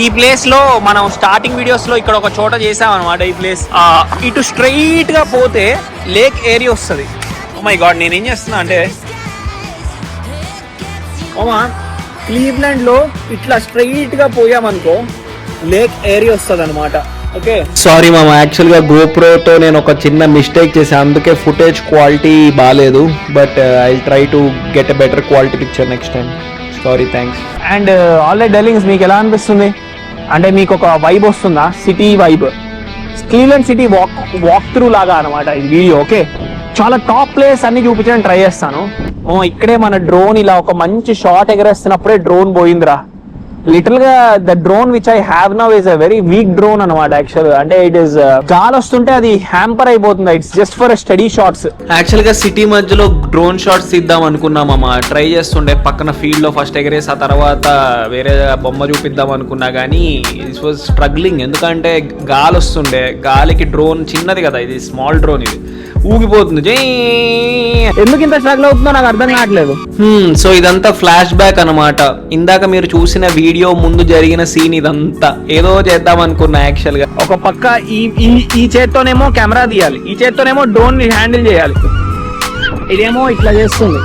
ఈ ప్లేస్ లో మనం స్టార్టింగ్ వీడియోస్ లో ఇక్కడ ఒక చోట చేసాం అనమాట. ఈ ప్లేస్ ఇటు స్ట్రైట్ గా పోతే లేక్ ఏరియా వస్తుంది. ఓ మై గాడ్, నేనేం చేస్తున్నా అంటే క్లీవ్లాండ్ లో ఇట్లా స్ట్రైట్ గా పోయామనుకో లేక్ ఏరియా వస్తుంది అనమాట. ఓకే, సారీ మామ, యాక్చువల్గా గోప్రోతో నేను ఒక చిన్న మిస్టేక్ చేశాను, అందుకే ఫుటేజ్ క్వాలిటీ బాగాలేదు. But I try to get a better quality picture next time. Sorry, thanks. And already darlings మీకు ఎలా అనిపిస్తుంది అంటే మీకు ఒక వైబ్ వస్తుందా? City vibe, Cleveland city walk through లాగా అనమాట ఈ వీడియో. ఓకే, చాలా టాప్ ప్లేస్ అన్ని చూపించడానికి ట్రై చేస్తాను. ఇక్కడే మన డ్రోన్ ఇలా ఒక మంచి షాట్ ఎగరేస్తున్నప్పుడే డ్రోన్ పోయిందిరా. లిటిల్ గా the drone which I have now is a very weak drone అనమాట. యాక్చువల్ అంటే ఇట్ ఈస్ గాలి వస్తుంటే అది హ్యాంపర్ అయిపోతుంది. It's just for study shots. Actual గా సిటీ మధ్యలో డ్రోన్ షాట్స్ తీద్దాం అనుకున్నామమ్మా, ట్రై చేస్తుండే పక్కన ఫీల్డ్ లో ఫస్ట్ ఎగరేసి ఆ తర్వాత వేరే బొమ్మ చూపిద్దాం అనుకున్నా కానీ ఇట్ వాజ్ స్ట్రగ్లింగ్. ఎందుకంటే గాలి వస్తుండే, గాలికి డ్రోన్ చిన్నది కదా, ఇది స్మాల్ డ్రోన్, ఇది ఊగిపోతుంది. ఎందుకు ఇంత స్ట్రగుల్ అవుతుందో నాకు అర్థం కావట్లేదు. సో ఇదంతా ఫ్లాష్ బ్యాక్ అనమాట. ఇందాక మీరు చూసిన వీడియో ముందు జరిగిన సీన్ ఇదంతా. ఏదో చేద్దాం అనుకున్నా యాక్చువల్ గా. ఒక పక్క ఈ చేత్తోనేమో కెమెరా తీయాలి, ఈ చేత్తోనేమో డ్రోన్ ని హ్యాండిల్ చేయాలి. ఇదేమో ఇట్లా చేస్తుంది,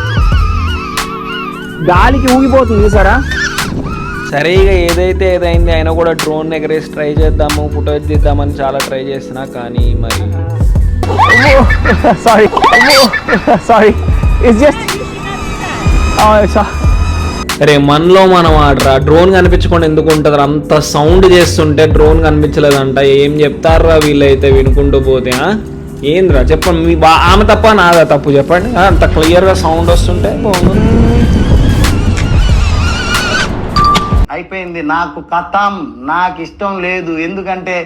గాలికి ఊగిపోతుంది చూసారా. సరే ఇక ఏదైతే ఏదైంది, అయినా కూడా డ్రోన్ ఎగరేసి ట్రై చేద్దాము, ఫోటోస్ తీద్దామని చాలా ట్రై చేస్తున్నా కానీ మరి సారీ ఇట్స్ జస్ట్ అరే మనలో మనం ఆడరా. డ్రోన్ కనిపించకుండా ఎందుకు ఉంటుంది? అంత సౌండ్ చేస్తుంటే డ్రోన్ కనిపించలేదంట. ఏం చెప్తారా వీళ్ళైతే వినుకుంటూ పోతే. ఏంద్రా చెప్పండి, మీ ఆమె తప్ప నాదా తప్పు చెప్పండి? అంత క్లియర్గా సౌండ్ వస్తుంటే బాగుంది. అయిపోయింది, నాకు కథం, నాకు ఇష్టం లేదు. ఎందుకంటే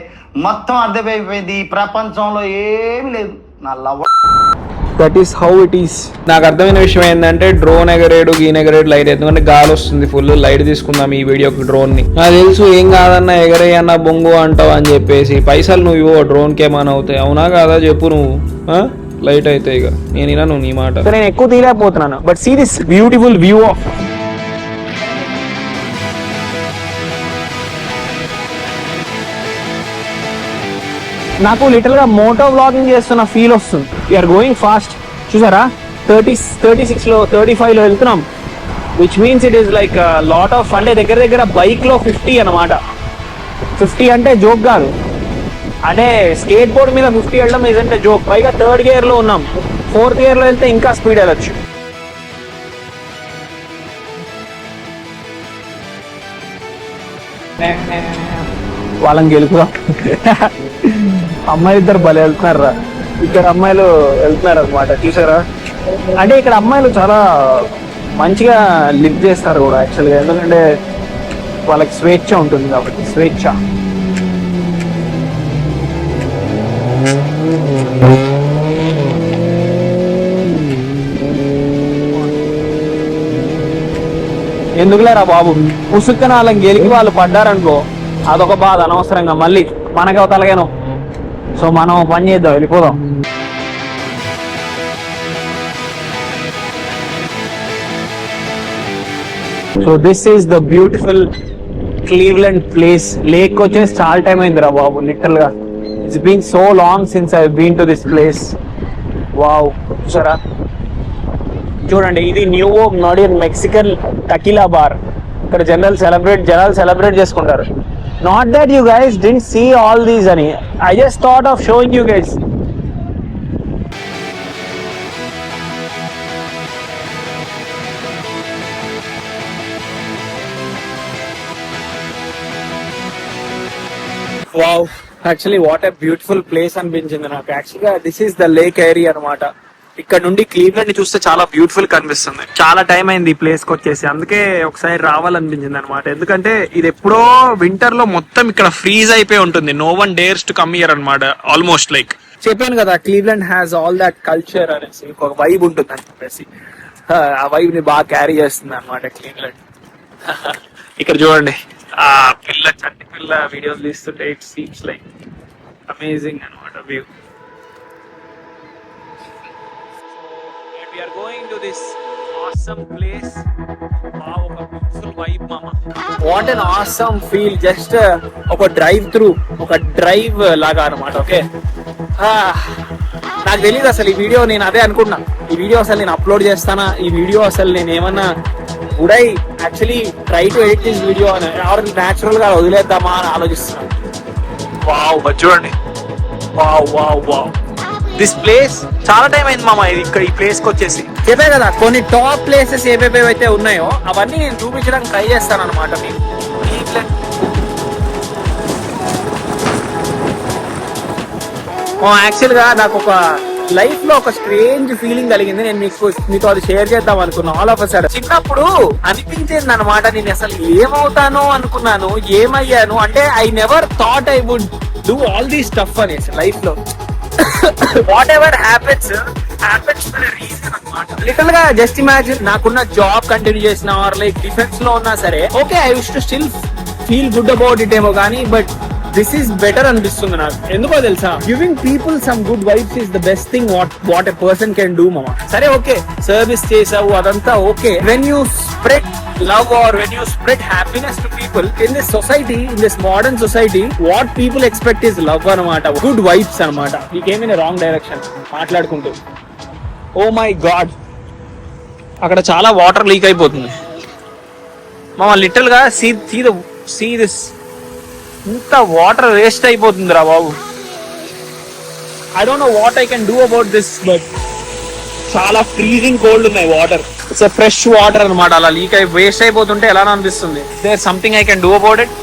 మొత్తం అర్థమైపోయింది, ఈ ప్రపంచంలో ఏమి లేదు. నా love that is how it is. నాకు అర్థమైన విషయం ఏంటంటే డ్రోన్ ఎగరేడు గీనెగరేడు లైట్, ఎందుకంటే గాలి వస్తుంది ఫుల్, లైట్ తీసుకుందాం ఈ వీడియోకి డ్రోన్ ని. నాకు తెలుసు ఏం కాదన్నా ఎగరేయన్నా బొంగు అంటావు అని చెప్పేసి, పైసలు నువ్వు ఇవ్వో డ్రోన్ కి ఏమైనా అవుతాయి. అవునా కాదా చెప్పు నువ్వు. లైట్ అయితే ఇక నేను వినను నీ మాట. నేను ఎక్కువ తీయలేకపోతున్నాను. But see this beautiful view of. నాకు లిటిల్ గా మోటో వ్లాగింగ్ చేస్తున్న ఫీల్ వస్తుంది. వీఆర్ గోయింగ్ ఫాస్ట్, చూసారా 36 లో 35 లో వెళ్తున్నాం. Which means it is like lot of, అంటే దగ్గర దగ్గర బైక్ లో 50 అనమాట. 50 అంటే జోక్ కాదు, అంటే స్కేట్ బోర్డ్ మీద 50 వెళ్ళడం ఇస్ అంటే జోక్. పైగా 3rd గేర్ లో ఉన్నాం, 4th గేర్ లో వెళ్తే ఇంకా స్పీడ్ వెళ్ళచ్చు. వాళ్ళని గెలుపుదాం. అమ్మాయిలు ఇద్దరు భలే వెళ్తున్నారా, ఇద్దరు అమ్మాయిలు వెళ్తున్నారు అనమాట, చూసారా. అంటే ఇక్కడ అమ్మాయిలు చాలా మంచిగా లివ్ చేస్తారు కూడా యాక్చువల్గా, ఎందుకంటే వాళ్ళకి స్వేచ్ఛ ఉంటుంది కాబట్టి. స్వేచ్ఛ. ఎందుకులేరా బాబు, పుసుక్కన వాళ్ళని గెలికి వాళ్ళు పడ్డారనుకో అదొక బాధ అనవసరంగా, మళ్ళీ మనకి తలగాను. సో మనం పని చేద్దాం, వెళ్ళిపోదాం. So this is the beautiful Cleveland place. Lake వచ్చేసి చాలా టైం అయిందిరా బాబు, లిటరల్ గా. It's been so long since I been to this place. Wow, చూసారా. చూడండి, ఇది న్యూ హోప్ నాడియన్ మెక్సికన్ టకీలా బార్. ఇక్కడ జనాలు సెలబ్రేట్ చేసుకుంటారు. Not that you guys didn't see all these ani. I just thought of showing you guys. Wow, actually what a beautiful place అనిపించింది నాకు. యాక్చువల్గా this is the lake area అనమాట. ఇక్కడ నుండి Cleveland ని చూస్తే చాలా బ్యూటిఫుల్ కనిపిస్తుంది. చాలా టైం అయింది ఈ ప్లేస్ కి వచ్చేసి, అందుకే ఒకసారి రావాలనిపించింది అనమాట. ఎందుకంటే ఇది ఎప్పుడో వింటర్ లో మొత్తం ఇక్కడ ఫ్రీజ్ అయిపోయి ఉంటుంది. No one dares to come here అనమాట. ఆల్మోస్ట్ లైక్ చెప్పాను కదా, Cleveland has all that culture అనేసి, ఒక వైబ్ ఉంటుంది అని చెప్పేసి. ఆ వైబ్ ని బాగా క్యారీ చేస్తుంది అనమాట క్లీవ్లాండ్. ఇక్కడ చూడండి, ఆ పిల్ల చట్టి పిల్ల వీడియోస్ తీస్తుంటే ఇట్ సీమ్స్ లైక్ అమేజింగ్ అనమాట view. We are going to this awesome place. Wow, a beautiful vibe మామ. What an awesome feel. Just ఒక డ్రైవ్ లాగా అనమాట. ఓకే, నాకు తెలియదు అసలు ఈ వీడియో, నేను అదే అనుకున్నా, ఈ వీడియో అసలు నేను అప్లోడ్ చేస్తానా, ఈ వీడియో అసలు నేను ఏమన్నా would I actually try to edit this video అని, న్యాచురల్ గా వదిలేద్దామా అని ఆలోచిస్తున్నా. వావ్, చూడండి, wow wow wow. This place చాలా టైం అయింది మామ ఇక్కడ ఈ ప్లేస్ కి వచ్చేసి. చెప్పే కదా కొన్ని టాప్ ప్లేసెస్ ఏవేవి అయితే ఉన్నాయో అవన్నీ నేను చూపించడానికి ట్రై చేస్తాను అనమాట. యాక్చువల్ గా నాకు ఒక లైఫ్ లో ఒక స్ట్రేంజ్ ఫీలింగ్ కలిగింది, నేను మీతో అది షేర్ చేద్దాం అనుకున్నా. ఆల్ ఆఫ్ అ సడన్ చిన్నప్పుడు అనిపించేది అనమాట, నేను అసలు ఏమవుతానో అనుకున్నాను, ఏమయ్యాను అంటే I never thought I would do all these stuff అనేసి లైఫ్ లో. Whatever happens for a reason అన్నమాట. లిటిల్ గా జస్ట్ ఇమాజిన్, నాకున్న జాబ్ కంటిన్యూ చేసిన ఆర్ లైక్ డిఫెన్స్ లో ఉన్నా సరే, okay I use to still feel good about it ఏమో కానీ, బట్ దిస్ ఈస్ బెటర్ అనిపిస్తుంది నాకు. ఎందుకో తెలుసా, giving people some good vibes is the best thing what a person can do మామ. సరే ఓకే, సర్వీస్ చేసావు అదంతా okay, when you spread love or when you spread happiness to people in this society, in this modern society, what people expect is love anamata, good vibes anamata. We came in a wrong direction మాట్లాడుకుంటూ. Oh my God, అక్కడ చాలా water leak అయిపోతుంది మామ. Little గా see this, ఇంత water waste అయిపోతుంది రా బాబు. I don't know what I can do about this, but చాలా ఫ్రీజింగ్ కోల్డ్ ఉన్నాయి వాటర్. ఇట్స్ ఫ్రెష్ వాటర్ అనమాట, అలా లీక్ అయి వేస్ట్ అయిపోతుంటే ఎలా అనిపిస్తుంది. There something I can do about it.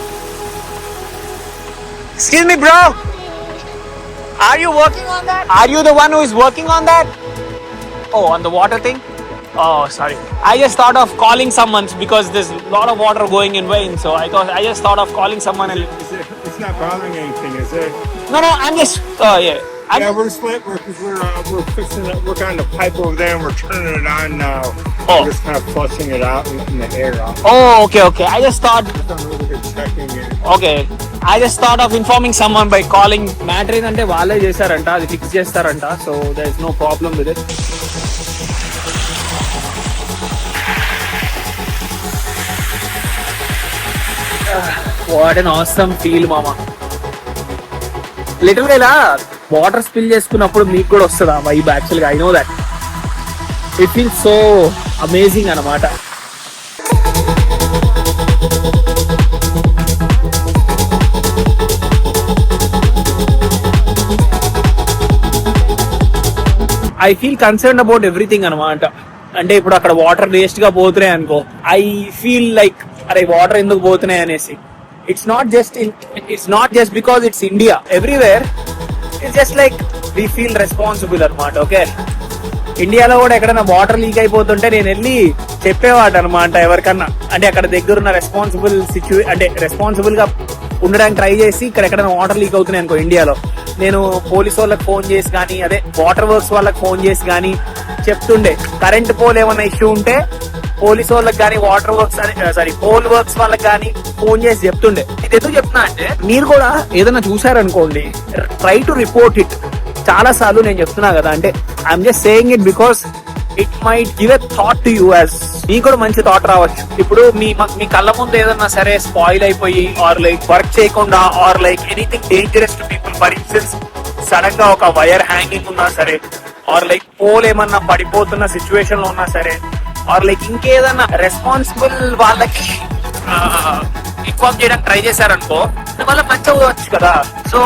Excuse me bro, are you working on that? Are you the one who is working on that? Oh, on the water thing? Oh, sorry. I just thought of calling someone because there's a lot of water going in vain. So I just thought of calling someone. And It's not bothering anything, is it? No, I'm just. Yeah. Yeah, we're fixing it. We're on the pipe over there, and we're turning it on now. Oh. We're just kind of flushing it out in the air out. Oh, okay. I just thought. Checking it. Okay. I just thought of informing someone by calling. Matter ఏంటంటే వాళ్ళే చేశారంట, అది fix చేస్తారంట. So there is no problem with it. What an awesome feel mama. Little గా ఇలా water spill చేసుకున్నప్పుడు మీకు కూడా వస్తుంది ఆ వైబ్. యాక్చువల్గా I know that it feels so amazing అనమాట. I feel concern about everything అనమాట. అంటే ఇప్పుడు అక్కడ వాటర్ వేస్ట్ గా పోతున్నాయి అనుకో, ఐ ఫీల్ లైక్ అరే వాటర్ ఎందుకు పోతున్నాయి అనేసి. It's not just because it's India. Everywhere it's just like we feel responsible అనమాట. ఓకే, ఇండియాలో కూడా ఎక్కడైనా వాటర్ లీక్ అయిపోతుంటే నేను వెళ్ళి చెప్పేవాడు అనమాట ఎవరికన్నా. అంటే అక్కడ దగ్గరున్న రెస్పాన్సిబుల్ గా ఉండడానికి ట్రై చేసి, ఇక్కడ ఎక్కడైనా వాటర్ లీక్ అవుతున్నాయి అనుకో ఇండియాలో, నేను పోలీస్ వాళ్ళకి ఫోన్ చేసి కానీ, అదే వాటర్ వర్క్స్ వాళ్ళకి ఫోన్ చేసి కానీ చెప్తుండే. కరెంట్ పోల్ ఏమైనా ఇష్యూ ఉంటే పోలీస్ వాళ్ళకి కానీ, వాటర్ వర్క్స్ పోల్ వర్క్స్ వాళ్ళకి కానీ ఫోన్ చేసి చెప్తుండే. ఇది ఎందుకు చెప్తున్నా అంటే, మీరు కూడా ఏదైనా చూసారనుకోండి, ట్రై టు రిపోర్ట్ ఇట్. చాలా సార్లు నేను చెప్తున్నా కదా, అంటే I'm just saying it because it might give a thought to you. As మీకు కూడా మంచి థాట్ రావచ్చు. ఇప్పుడు మీ కళ్ళ ముందు ఏదన్నా సరే స్పాయిల్ అయిపోయి, ఆర్ లైక్ వర్క్ చేయకుండా, or like anything dangerous to people, for instance sudden గా ఒక వైర్ హ్యాంగింగ్ ఉన్నా సరే, ఆర్ లైక్ పోల్ ఏమన్నా పడిపోతున్న సిచ్యువేషన్ లో ఉన్నా సరే, ఆర్ లైక్ ఇంకేదన్నా రెస్పాన్సిబుల్ వాళ్ళకి ఇన్ఫార్మ్ చేయడానికి ట్రై చేశారనుకో, వాళ్ళ మంచి అవ్వచ్చు కదా. So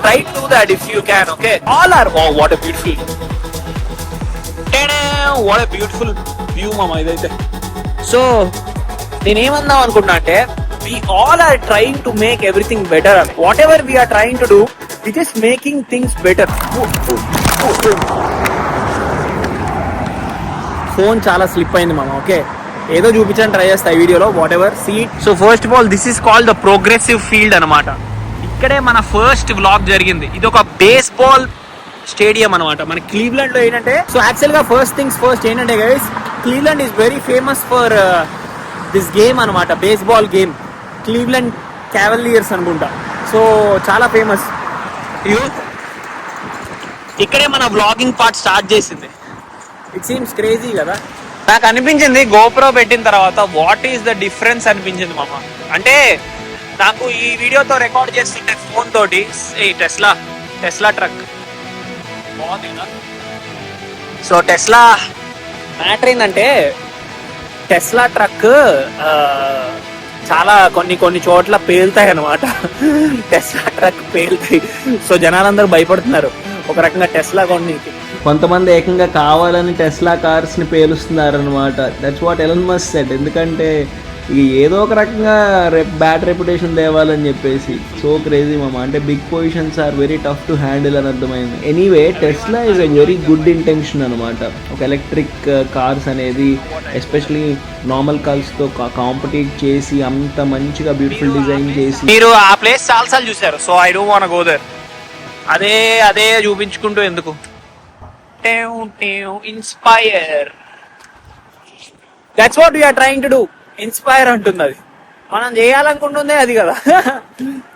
try to that if you can. Okay, all or what a beautiful view మామ ఇదైతే. సో నేనేమన్నాం అనుకున్నా అంటే, we all are trying to make everything better. Whatever we are trying to do, we just making things better. Phone చాలా slip అయింది మామ. Okay, ఏదో చూపించడానికి try చేస్తా ఈ వీడియోలో. Whatever, see. So first of all this is called the progressive field అనమాట. ఇక్కడే మన ఫస్ట్ వ్లాగ్ జరిగింది. ఇది ఒక బేస్బాల్ స్టేడియం అనమాట మన క్లీవ్లాండ్ లో. ఏంటంటే, సో యాక్చువల్ గా ఫస్ట్ థింగ్స్ ఫస్ట్ ఏంటంటే guys, Cleveland is very famous for this game అనమాట, బేస్బాల్ గేమ్. క్లీవ్లాండ్ క్యావలియర్స్ అనుకుంటా. సో చాలా ఫేమస్. ఇక్కడే మన వ్లాగింగ్ పార్ట్ స్టార్ట్ చేసింది. ఇట్ సీమ్స్ క్రేజీ కదా. నాకు అనిపించింది గోప్రో పెట్టిన తర్వాత వాట్ ఈస్ ద డిఫరెన్స్ అనిపించింది మామ. అంటే నాకు ఈ వీడియోతో రికార్డ్ చేస్తుంటే ఫోన్ తోటి టెస్లా ట్రక్ బాగుంది కదా. సో టెస్లా మ్యాటర్ ఏంటంటే టెస్లా ట్రక్ చాలా కొన్ని చోట్ల పేలుతాయి అనమాట. Tesla truck పేలుతాయి. సో జనాలందరూ భయపడుతున్నారు ఒక రకంగా టెస్లా కొన్నికి. కొంతమంది ఏకంగా కావాలని టెస్లా కార్స్ని పేలుస్తున్నారు అనమాట. That's what Elon Musk said. ఎందుకంటే ఇక ఏదో ఒక రకంగా బ్యాడ్ రెప్యుటేషన్ తేవాలని చెప్పేసి. సో క్రేజీ మామ. అంటే big positions are very tough to handle అని అర్థమైంది. Anyway Tesla is a very good intention అనమాట. ఒక ఎలక్ట్రిక్ కార్స్ అనేది ఎస్పెషలీ నార్మల్ కార్స్తో కాంపిటీట్ చేసి అంత మంచిగా బ్యూటిఫుల్ డిజైన్ చేసి. మీరు ఆ ప్లేస్ చాలాసార్లు చూసారు. So I don't want go there. అదే చూపించుకుంటూ ఎందుకు. Inspire, that's what we're trying to do. Inspire అంటుంది అది. మనం చేయాలనుకుంటుందే అది కదా.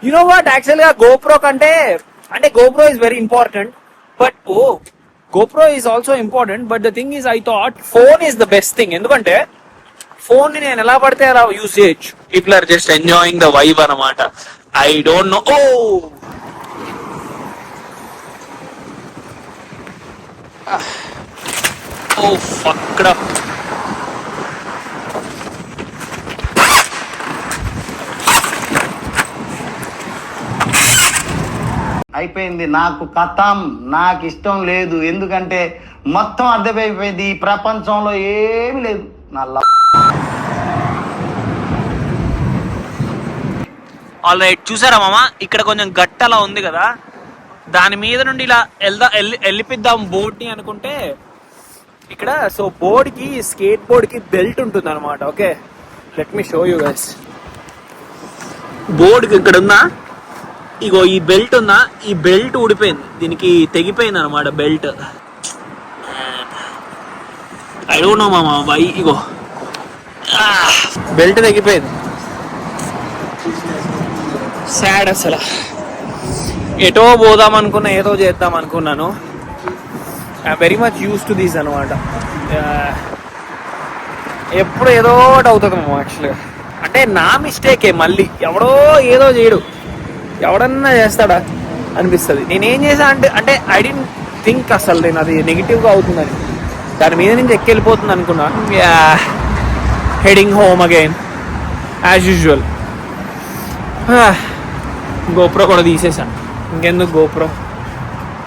యు నో వాట్, యాక్చువల్ గా గోప్రో కంటే అంటే GoPro is very important, but GoPro is also important. But the thing is I thought phone is the best thing. ఎందుకంటే ఫోన్ ని నేను ఎలా పడితే అలా యూజ్ చేయొచ్చు. People are just enjoying the vibe అనమాట. I don't no. fucked up. అయిపోయింది. నాకు కథం, నాకు ఇష్టం లేదు. ఎందుకంటే మొత్తం అర్థమైపోయింది. ఈ ప్రపంచంలో ఏమీ లేదు. నా ఆల్రైట్, చూసారా మామ, ఇక్కడ కొంచెం గట్టలా ఉంది కదా, దాని మీద నుండి ఇలా వెళ్ళిపిద్దాం బోర్డ్ ని అనుకుంటే ఇక్కడ. సో బోర్డ్ కి, స్కేట్ బోర్డ్ కి బెల్ట్ ఉంటుంది అనమాట. Okay, let me show you guys. Board కి ఇక్కడ ఉందా, ఇగో ఈ బెల్ట్ ఉందా, ఈ బెల్ట్ ఊడిపోయింది, దీనికి తెగిపోయింది అనమాట బెల్ట్. ఐ డోంట్ నో మామ వై. ఇగో బెల్ట్ తెగిపోయింది. సాడ్ అసలు. ఎటో పోదాం అనుకున్నా, ఏదో చేద్దాం అనుకున్నాను. I very much use to these అనమాట. ఎప్పుడు ఏదో ఒకటి అవుతుంది మేము యాక్చువల్గా. అంటే నా మిస్టేకే, మళ్ళీ ఎవడో ఏదో చేయడు, ఎవడన్నా చేస్తాడా అనిపిస్తుంది. నేనేం చేసా అంటే ఐ డోంట్ థింక్ అసలు నేను అది నెగిటివ్గా అవుతుందని. దాని మీద నుంచి ఎక్కెళ్ళిపోతుంది అనుకున్నా. Heading home again as usual. GoPro కూడా తీసేసాను, ఇంకెందుకు GoPro.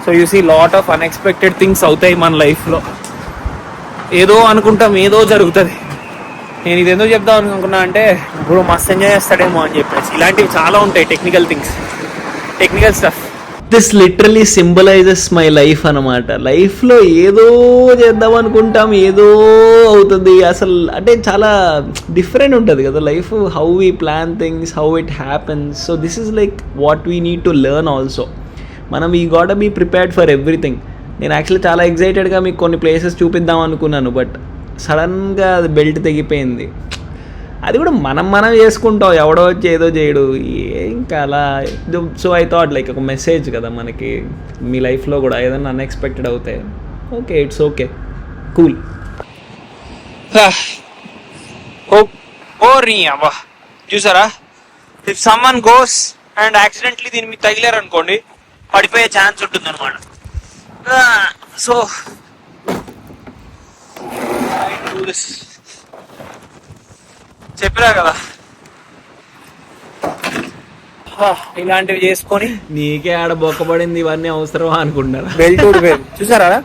So you see lot of unexpected things అవుతాయి మన లైఫ్లో. ఏదో అనుకుంటాం, ఏదో జరుగుతుంది. నేను ఇది ఎందుకు చెప్దాం అనుకున్నా అంటే ఇప్పుడు మస్తు ఎంజాయ్ చేస్తాడేమో అని చెప్పేసి. ఇలాంటివి చాలా ఉంటాయి, technical things, technical stuff. This literally symbolises my life అనమాట. లైఫ్లో ఏదో చేద్దాం అనుకుంటాం, ఏదో అవుతుంది అసలు. అంటే చాలా డిఫరెంట్ ఉంటుంది కదా life. How we plan things, how it happens. So this is like what we need to learn also. మనం ఈ got be prepared for everything. నేను యాక్చువల్లీ చాలా ఎక్సైటెడ్గా మీకు కొన్ని ప్లేసెస్ చూపిద్దాం అనుకున్నాను, బట్ సడన్గా అది బెల్ట్ తెగిపోయింది. అది కూడా మనం చేసుకుంటాం, ఎవడో వచ్చి ఏదో చేయడు, ఇంకా అలా. సో ఐ థాట్ లైక్ ఒక మెసేజ్ కదా మనకి, మీ లైఫ్లో కూడా ఏదైనా అన్ఎక్స్పెక్టెడ్ అవుతాయి. Okay, it's okay, cool. చూసారా, if someone goes and accidentally దీని మీద తగిలారు అనుకోండి, పడిపోయే ఛాన్స్ ఉంటుంది అనమాట. సో చెప్పినా కదా, ఇలాంటివి చేసుకొని. నీకే ఆడ బొక్కబడింది, ఇవన్నీ అవసరమా అనుకుంటారా? బెల్ట్ ఊడిపోయింది చూసారా.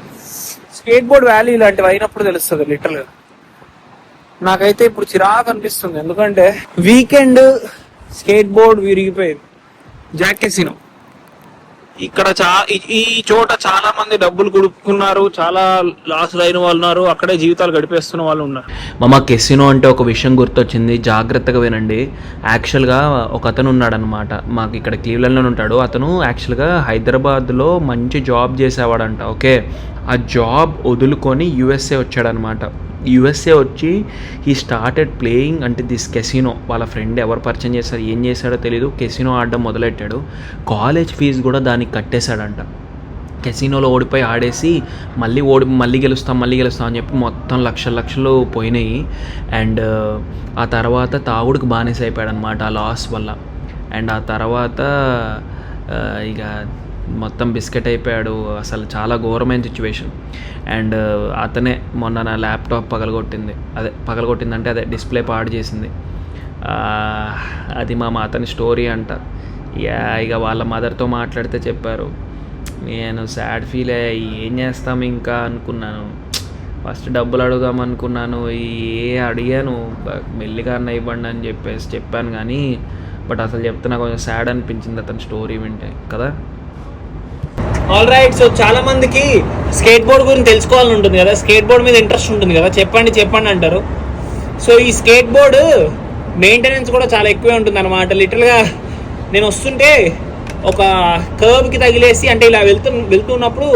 స్కేట్ బోర్డ్ వ్యాలీ ఇలాంటివి అయినప్పుడు తెలుస్తుంది లిటరల్. నాకైతే ఇప్పుడు చిరాకు అనిపిస్తుంది, ఎందుకంటే వీకెండ్ స్కేట్ బోర్డ్ విరిగిపోయింది. జాక్ కెసినో ఇక్కడ ఈ చోట చాలా మంది డబ్బులు కొడుకున్నారు, చాలా లాస్ అయిన వాళ్ళు ఉన్నారు, అక్కడే జీవితాలు గడిపేస్తున్న వాళ్ళు ఉన్నారు. మామ కెసినో అంటే ఒక విషయం గుర్తొచ్చింది, జాగ్రత్తగా వినండి. యాక్చువల్గా ఒక అతను ఉన్నాడనమాట, మాకు ఇక్కడ క్లీవ్లాండ్లో ఉంటాడు. అతను యాక్చువల్గా హైదరాబాద్లో మంచి జాబ్ చేసేవాడంట. ఓకే, ఆ జాబ్ వదులుకొని యూఎస్ఏ వచ్చాడనమాట. యూఎస్ఏ వచ్చి హీ స్టార్టెడ్ ప్లేయింగ్ అంటే దిస్ కెసినో. వాళ్ళ ఫ్రెండ్ ఎవరు పరిచయం చేశారు, ఏం చేశాడో తెలీదు, కెసినో ఆడడం మొదలెట్టాడు. కాలేజ్ ఫీజు కూడా దానికి కట్టేశాడంట. కెసినోలో ఓడిపోయి ఆడేసి మళ్ళీ గెలుస్తాం అని చెప్పి మొత్తం లక్షలు పోయినాయి. అండ్ ఆ తర్వాత తాగుడుకు బానిస అయిపోయాడు అనమాట ఆ లాస్ వల్ల. అండ్ ఆ తర్వాత ఇక మొత్తం బిస్కెట్ అయిపోయాడు. అసలు చాలా ఘోరమైన సిచ్యువేషన్. అండ్ అతనే మొన్న నా ల్యాప్టాప్ పగలగొట్టిందంటే అదే డిస్ప్లే పాడు చేసింది. అది అతని స్టోరీ అంట. ఇక వాళ్ళ మదర్తో మాట్లాడితే చెప్పారు, నేను సాడ్ ఫీల్ అయ్యి ఏం చేస్తాం ఇంకా అనుకున్నాను. ఫస్ట్ డబ్బులు అడుగుదామనుకున్నాను, అడిగాను మెల్లిగా అన్న ఇవ్వండి అని చెప్పాను కానీ బట్ అసలు చెప్తే నాకు కొంచెం సాడ్ అనిపించింది అతని స్టోరీ వింటే కదా. All right. సో చాలా మందికి స్కేట్ బోర్డ్ గురించి తెలుసుకోవాలని ఉంటుంది కదా, స్కేట్ బోర్డ్ మీద ఇంట్రెస్ట్ ఉంటుంది కదా, చెప్పండి అంటారు. సో ఈ స్కేట్ బోర్డు మెయింటెనెన్స్ కూడా చాలా ఎక్కువే ఉంటుంది అనమాట. లిటరల్గా నేను వస్తుంటే ఒక కర్వ్కి తగిలేసి, అంటే ఇలా వెళ్తున్నప్పుడు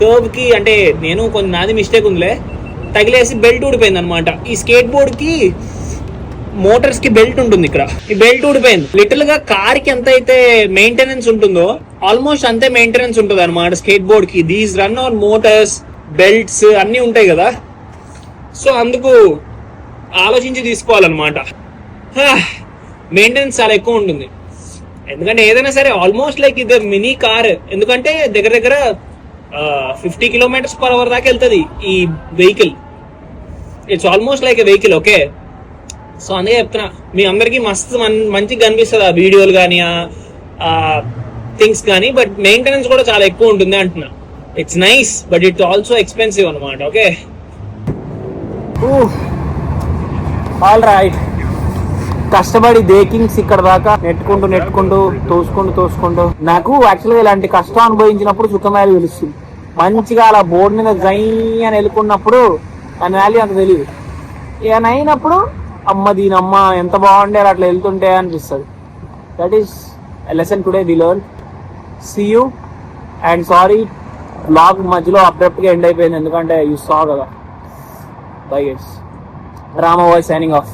కర్వ్కి, అంటే నేను కొంచెం నాది మిస్టేక్ ఉందిలే, తగిలేసి బెల్ట్ ఊడిపోయింది అనమాట. ఈ స్కేట్ బోర్డ్కి మోటార్స్ కి బెల్ట్ ఉంటుంది, ఇక్కడ ఈ బెల్ట్ ఊడిపోయింది. లిటిల్ గా కార్ కి ఎంత అయితే మెయింటెనెన్స్ ఉంటుందో ఆల్మోస్ట్ అంతే మెయింటెనెన్స్ ఉంటుంది అనమాట స్కేట్ బోర్డ్ కి. These run on Motors, belts అన్ని ఉంటాయి కదా. సో అందుకు ఆలోచించి తీసుకోవాలన్నమాట. మెయింటెనెన్స్ చాలా ఎక్కువ ఉంటుంది, ఎందుకంటే ఏదైనా సరే ఆల్మోస్ట్ లైక్ ఇది మినీ కార్. ఎందుకంటే దగ్గర 50 km/h దాకా వెళ్తుంది ఈ vehicle. It's almost like a vehicle. Okay, so అందుకే చెప్తున్నా మీ అందరికీ మస్తు మంచిగా కనిపిస్తుంది ఆ వీడియోలు కానీ ఆ థింగ్స్ కానీ, బట్ మెయింటెనెన్స్ కూడా చాలా ఎక్కువ ఉంటుంది అంటున్నా. It's nice but it's also expensive అనమాట. Okay, all right. కష్టపడి దేకింగ్స్ ఇక్కడ దాకా నెట్టుకుంటూ తోసుకుంటూ నాకు యాక్చువల్గా ఇలాంటి కష్టం అనుభవించినప్పుడు సుఖమేలు తెలుస్తుంది. మంచిగా అలా బోర్డు మీద జై అని వెళ్ళుకున్నప్పుడు దాని వాల్యూ అంత తెలియదు. ఏమైనా అయినప్పుడు దీనమ్మ ఎంత బాగుండే అట్లా వెళ్తుంటే అనిపిస్తుంది. That is lesson today we learn. See you and sorry blog మధ్యలో అబ్రప్ట్గా ఎండ్ అయిపోయింది, ఎందుకంటే యూ సా కదా. Bye guys, Rama voice signing off.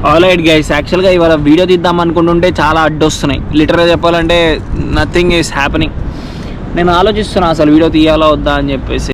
All right guys, యాక్చువల్గా ఇవాళ వీడియో తీద్దాం అనుకుంటుంటే చాలా అడ్డొస్తున్నాయి. లిటరల్గా చెప్పాలంటే నథింగ్ ఈస్ హ్యాపెనింగ్. నేను ఆలోచిస్తున్నా అసలు వీడియో తీయాలా వద్దా అని చెప్పేసి.